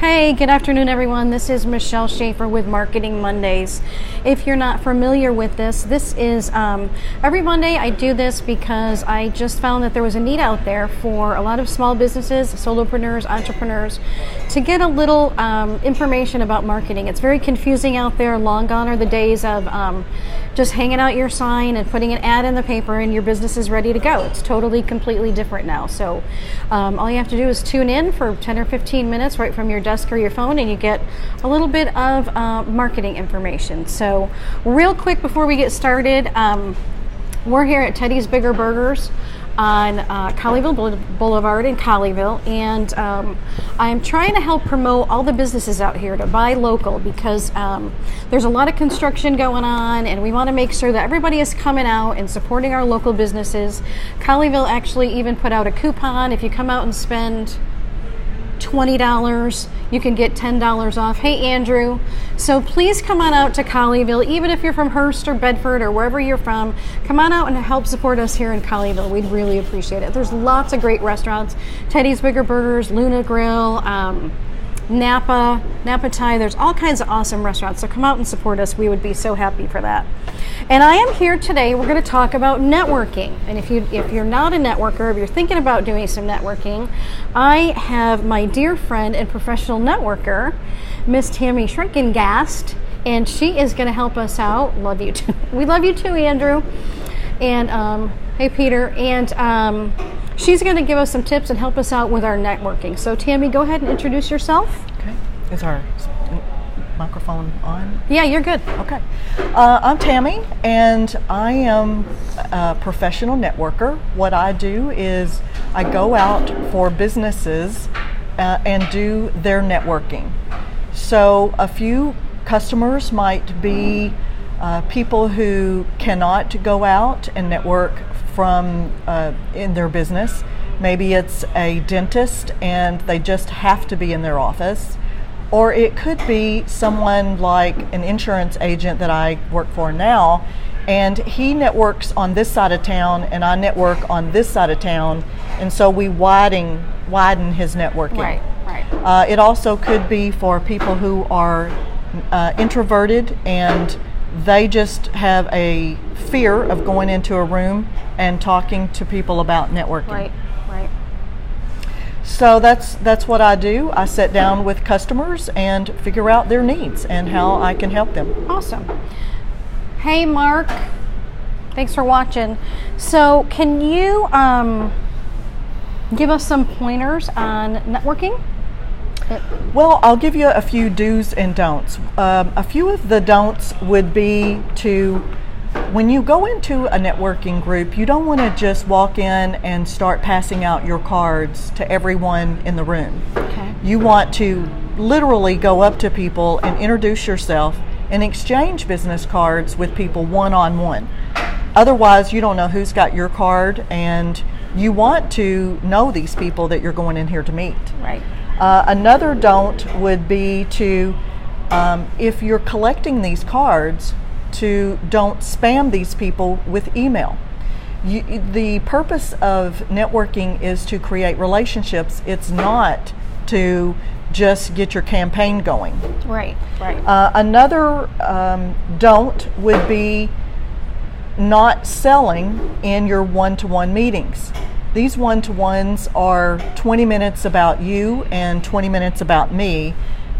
Hey, good afternoon everyone. This is Michelle Schaefer with Marketing Mondays. If you're not familiar with this is every Monday I do this because I just found that there was a need out there for a lot of small businesses, solopreneurs, entrepreneurs to get a little information about marketing. It's very confusing out there. Long gone are the days of just hanging out your sign and putting an ad in the paper and your business is ready to go. It's totally, completely different now. So all you have to do is tune in for 10 or 15 minutes right from your desk or your phone and you get a little bit of marketing information. So real quick before we get started, we're here at Teddy's Bigger Burgers on Colleyville Boulevard in Colleyville, and I'm trying to help promote all the businesses out here to buy local because there's a lot of construction going on and we want to make sure that everybody is coming out and supporting our local businesses. Colleyville actually even put out a coupon. If you come out and spend $20, you can get $10 off. Hey Andrew, so please come on out to Colleyville, even if you're from Hearst or Bedford or wherever you're from, come on out and help support us here in Colleyville. We'd really appreciate it. There's lots of great restaurants, Teddy's Bigger Burgers, Luna Grill, Napa Thai. There's all kinds of awesome restaurants, so come out and support us. We would be so happy for that. And I am here today, we're going to talk about networking. And if you're not a networker, if you're thinking about doing some networking, I have my dear friend and professional networker, Miss Tammy Schreckengast, and she is going to help us out. Love you too. We love you too, Andrew. And hey Peter. And she's going to give us some tips and help us out with our networking. So Tammy, go ahead and introduce yourself. Okay. Is our microphone on? Yeah, you're good. Okay. I'm Tammy, and I am a professional networker. What I do is I go out for businesses and do their networking. So a few customers might be people who cannot go out and network from in their business. Maybe it's a dentist and they just have to be in their office. Or it could be someone like an insurance agent that I work for now, and he networks on this side of town and I network on this side of town, and so we widen his networking. Right. It also could be for people who are introverted and they just have a fear of going into a room and talking to people about networking. Right. So that's what I do. I sit down with customers and figure out their needs and how I can help them. Awesome. Hey Mark, thanks for watching. So can you give us some pointers on networking? Well, I'll give you a few do's and don'ts. A few of the don'ts would be to, when you go into a networking group, you don't want to just walk in and start passing out your cards to everyone in the room. Okay. You want to literally go up to people and introduce yourself and exchange business cards with people one-on-one. Otherwise, you don't know who's got your card, and you want to know these people that you're going in here to meet. Right. Another don't would be to, if you're collecting these cards, to don't spam these people with email. The purpose of networking is to create relationships. It's not to just get your campaign going. Right. Another don't would be not selling in your one-to-one meetings. These one-to-ones are 20 minutes about you and 20 minutes about me.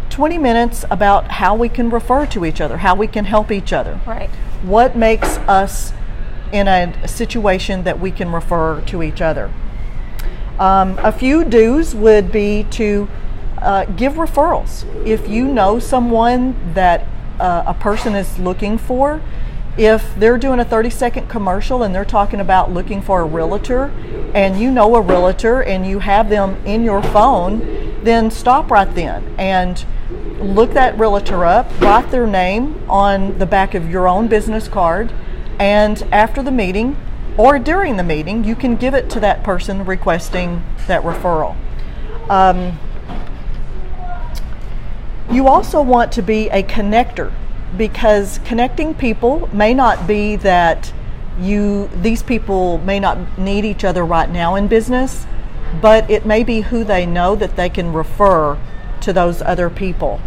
20 minutes about how we can refer to each other, how we can help each other. Right. What makes us in a situation that we can refer to each other. A few do's would be to give referrals. If you know someone that a person is looking for, if they're doing a 30-second commercial and they're talking about looking for a realtor, and you know a realtor and you have them in your phone, then stop right then and look that realtor up, write their name on the back of your own business card, and after the meeting or during the meeting, you can give it to that person requesting that referral. You also want to be a connector, because connecting people may not be that these people may not need each other right now in business, but it may be who they know that they can refer to those other people.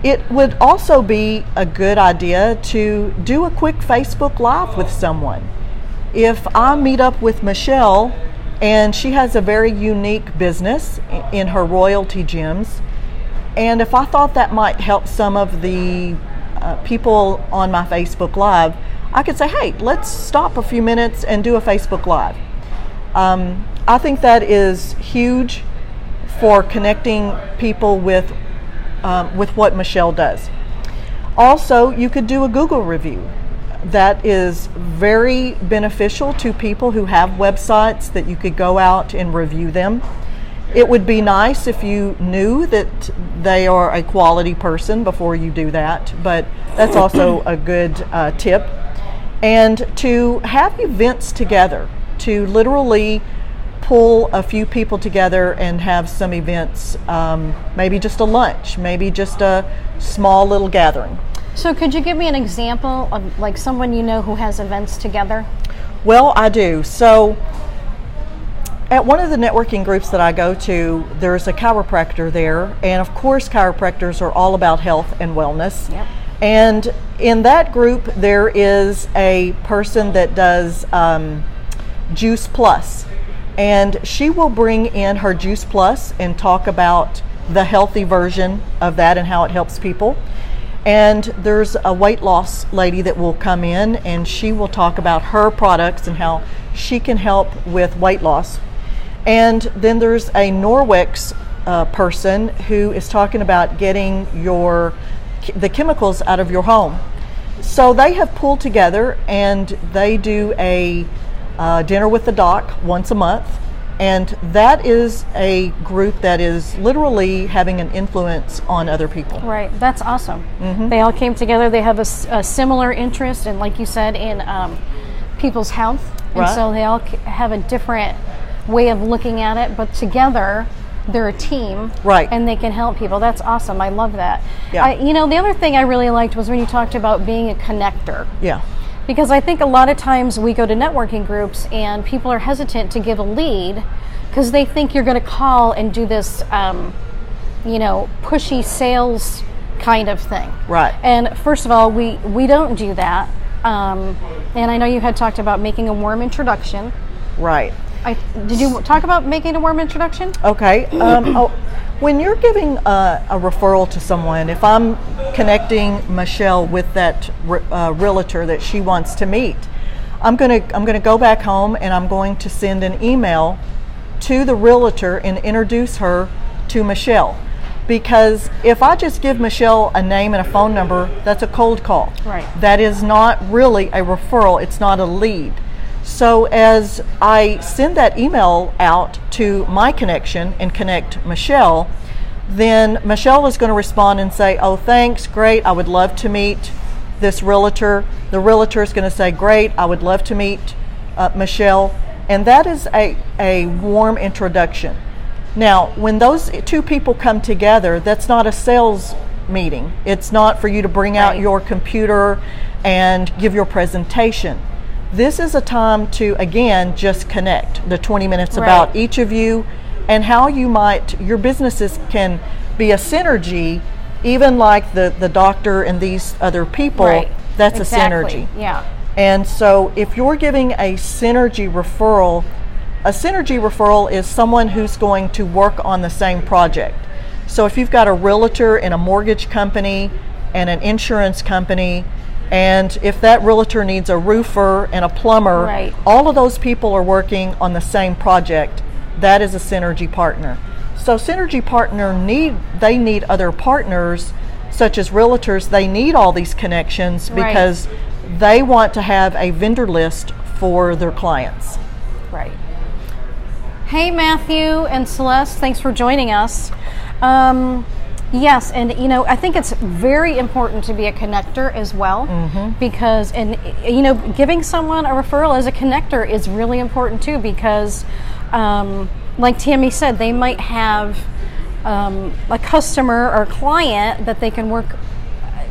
It would also be a good idea to do a quick Facebook Live with someone. If I meet up with Michelle and she has a very unique business in her royalty gems, and if I thought that might help some of the people on my Facebook Live, I could say, hey, let's stop a few minutes and do a Facebook Live. I think that is huge for connecting people with what Michelle does. Also, you could do a Google review. That is very beneficial to people who have websites, that you could go out and review them. It would be nice if you knew that they are a quality person before you do that, but that's also a good tip. And to have events together, to literally pull a few people together and have some events, maybe just a lunch, maybe just a small little gathering. So could you give me an example of like someone you know who has events together? Well, I do. So at one of the networking groups that I go to, there's a chiropractor there, and of course chiropractors are all about health and wellness. Yep. And in that group there is a person that does Juice Plus, and she will bring in her Juice Plus and talk about the healthy version of that and how it helps people. And there's a weight loss lady that will come in and she will talk about her products and how she can help with weight loss. And then there's a Norwex person who is talking about getting the chemicals out of your home. So they have pulled together and they do a dinner with the doc once a month. And that is a group that is literally having an influence on other people. Right, that's awesome. Mm-hmm. They all came together. They have a similar interest, and like you said, in people's health. And right. So they all have a different way of looking at it, but together they're a team. Right. And they can help people. That's awesome. I love that. Yeah. The other thing I really liked was when you talked about being a connector. Yeah. Because I think a lot of times we go to networking groups and people are hesitant to give a lead because they think you're going to call and do this, pushy sales kind of thing. Right. And first of all, we don't do that. And I know you had talked about making a warm introduction. Right. Did you talk about making a warm introduction? Okay. When you're giving a referral to someone, if I'm connecting Michelle with that realtor that she wants to meet, I'm gonna go back home and I'm going to send an email to the realtor and introduce her to Michelle. Because if I just give Michelle a name and a phone number, that's a cold call. Right. That is not really a referral. It's not a lead. So as I send that email out to my connection and connect Michelle, then Michelle is going to respond and say, oh, thanks, great, I would love to meet this realtor. The realtor is going to say, great, I would love to meet Michelle. And that is a warm introduction. Now, when those two people come together, that's not a sales meeting. It's not for you to bring out your computer and give your presentation. This is a time to, again, just connect the 20 minutes about each of you and how your businesses can be a synergy, even like the doctor and these other people. Right. That's Exactly. a synergy. Yeah. And so if you're giving a synergy referral is someone who's going to work on the same project. So if you've got a realtor and a mortgage company and an insurance company, and if that realtor needs a roofer and a plumber, all of those people are working on the same project. That is a synergy partner. So synergy partner need other partners, such as realtors. They need all these connections because they want to have a vendor list for their clients. Right. Hey, Matthew and Celeste, thanks for joining us. Yes, and I think it's very important to be a connector as well, because giving someone a referral as a connector is really important too, because like Tammy said, they might have a customer or client that they can work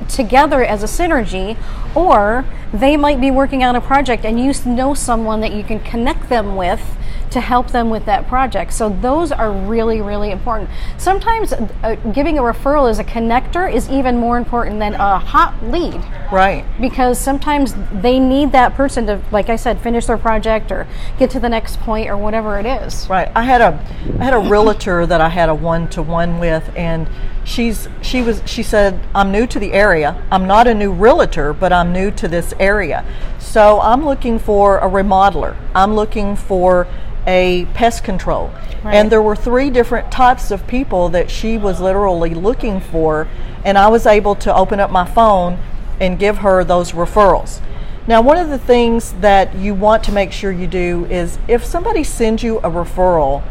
together as a synergy, or they might be working on a project and you know someone that you can connect them with to help them with that project. So those are really, really important. Sometimes giving a referral as a connector is even more important than a hot lead. Right. Because sometimes they need that person to, like I said, finish their project or get to the next point or whatever it is. Right. I had a realtor that I had a one-to-one with, and she said, I'm new to the area. I'm not a new realtor, but I'm new to this area. So I'm looking for a remodeler. I'm looking for a pest control. Right. And there were 3 different types of people that she was literally looking for, and I was able to open up my phone and give her those referrals. Now, one of the things that you want to make sure you do is if somebody sends you a referral,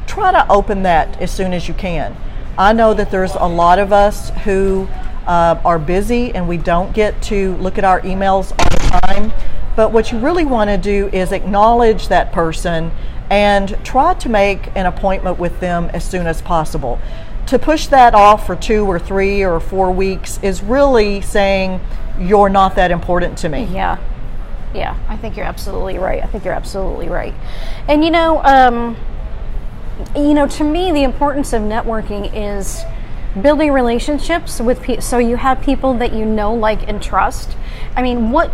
try to open that as soon as you can. I know that there's a lot of us who are busy and we don't get to look at our emails all the time, but what you really want to do is acknowledge that person and try to make an appointment with them as soon as possible. To push that off for 2 or 3 or 4 weeks is really saying you're not that important to me. Yeah, I think you're absolutely right. And to me, the importance of networking is building relationships with people, so you have people that you know, like, and trust. I mean, what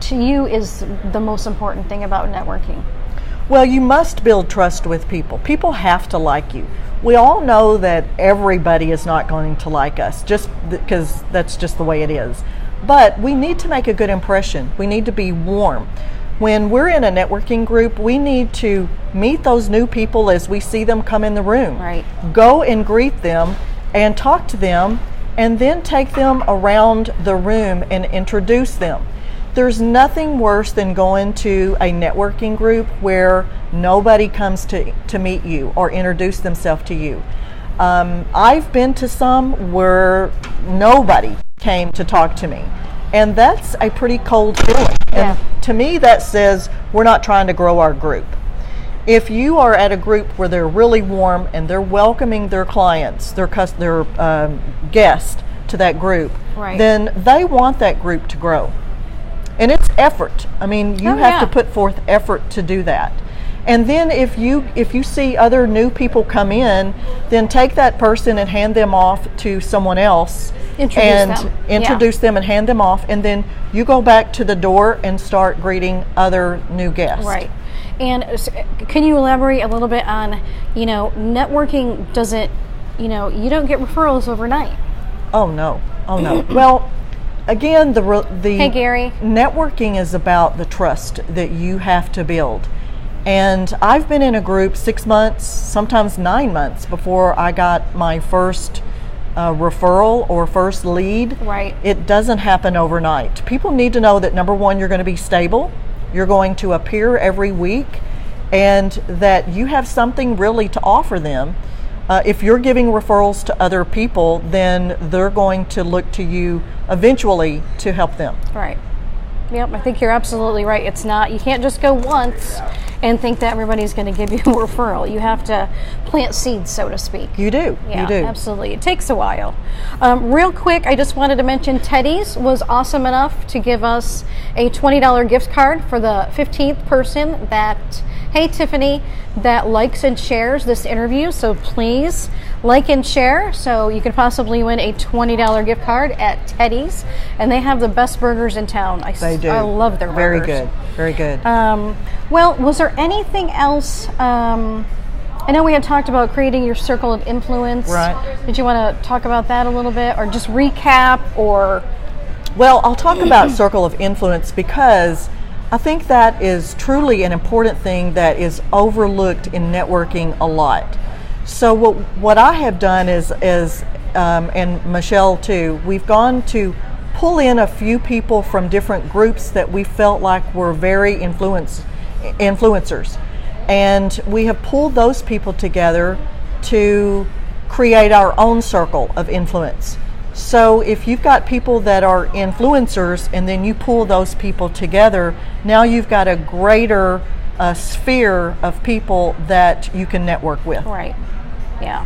to you is the most important thing about networking? Well, you must build trust with people. People have to like you. We all know that everybody is not going to like us, just because that's just the way it is. But we need to make a good impression. We need to be warm. When we're in a networking group, we need to meet those new people as we see them come in the room. Right. Go and greet them and talk to them, and then take them around the room and introduce them. There's nothing worse than going to a networking group where nobody comes to meet you or introduce themselves to you. I've been to some where nobody came to talk to me, and that's a pretty cold feeling. Yeah. And to me, that says we're not trying to grow our group. If you are at a group where they're really warm and they're welcoming their clients, their guests to that group, right, then they want that group to grow. And it's effort. I mean, you have to put forth effort to do that. And then if you see other new people come in, then take that person and hand them off to someone else. Introduce them and hand them off, and then you go back to the door and start greeting other new guests. Right. And can you elaborate a little bit on, networking doesn't, you don't get referrals overnight. Oh no. Well, again, Hey, Gary. Networking is about the trust that you have to build. And I've been in a group 6 months, sometimes 9 months before I got my first referral or first lead. Right. It doesn't happen overnight. People need to know that, number one, you're going to be stable. You're going to appear every week, and that you have something really to offer them. If you're giving referrals to other people, then they're going to look to you eventually to help them. Right. Yep, I think you're absolutely right. It's not, you can't just go once and think that everybody's going to give you a referral. You have to plant seeds, so to speak. You do. Yeah, you do. Absolutely. It takes a while. Real quick, I just wanted to mention Teddy's was awesome enough to give us a $20 gift card for the 15th person that, hey Tiffany, that likes and shares this interview. So please like and share so you could possibly win a $20 gift card at Teddy's. And they have the best burgers in town. They do. I love their Very burgers. Very good. Well, was there anything else? I know we had talked about creating your circle of influence. Right. Did you want to talk about that a little bit, or just recap, or? Well, I'll talk about circle of influence because I think that is truly an important thing that is overlooked in networking a lot. So what I have done is and Michelle too, we've gone to pull in a few people from different groups that we felt like were very influencers. And we have pulled those people together to create our own circle of influence. So if you've got people that are influencers and then you pull those people together, now you've got a greater sphere of people that you can network with. Right. Yeah.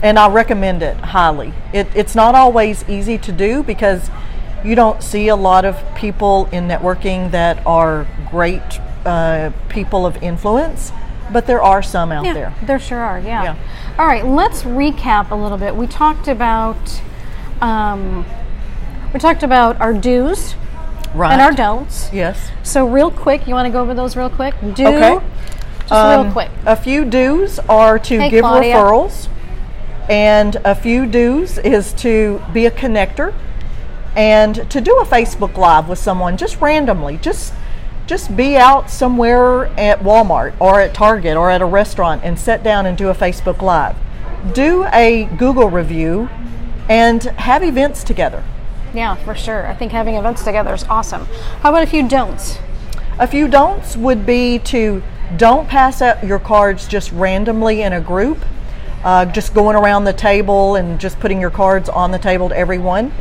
And I recommend it highly. It's not always easy to do because You don't see a lot of people in networking that are great people of influence, but there are some out there. There sure are, yeah. All right, let's recap a little bit. We talked about our do's and our don'ts. Yes. So real quick, you want to go over those real quick? Okay. Just real quick. A few do's are to give Claudia. referrals, and a few do's is to be a connector, and to do a Facebook Live with someone just randomly. Just be out somewhere at Walmart or at Target or at a restaurant and sit down and do a Facebook Live. Do a Google review and have events together. Yeah, for sure. I think having events together is awesome. How about a few don'ts? A few don'ts would be to don't pass out your cards just randomly in a group, just going around the table and just putting your cards on the table to everyone.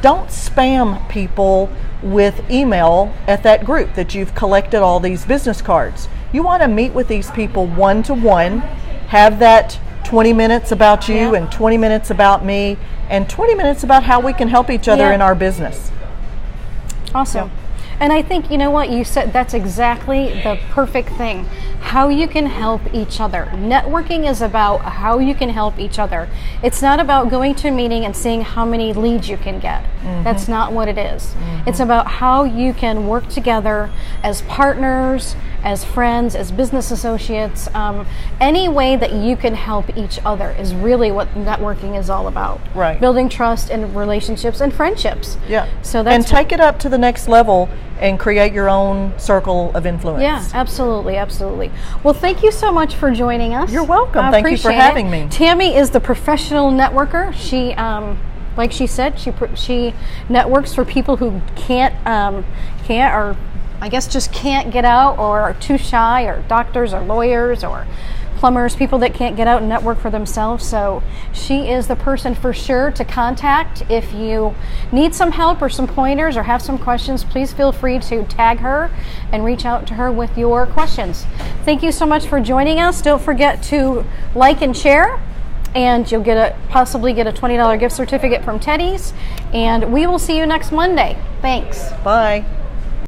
Don't spam people with email at that group that you've collected all these business cards. You want to meet with these people one-to-one, have that 20 minutes about you and 20 minutes about me and 20 minutes about how we can help each other in our business. Awesome. And I think, you know what, you said that's exactly the perfect thing. How you can help each other. Networking is about how you can help each other. It's not about going to a meeting and seeing how many leads you can get. That's not what it is. It's about how you can work together as partners, as friends, as business associates. Any way that you can help each other is really what networking is all about. Right. Building trust and relationships and friendships. Yeah. So that's and take it up to the next level and create your own circle of influence. Yeah, absolutely, absolutely. Well, thank you so much for joining us. You're welcome. Thank you for having me. Tammy is the professional networker. She, like she said, she networks for people who can't or I guess just can't get out or are too shy, or doctors or lawyers or plumbers, people that can't get out and network for themselves. So she is the person for sure to contact. If you need some help or some pointers or have some questions, please feel free to tag her and reach out to her with your questions. Thank you so much for joining us. Don't forget to like and share, and you'll possibly get a $20 gift certificate from Teddy's, and we will see you next Monday. Thanks. Bye.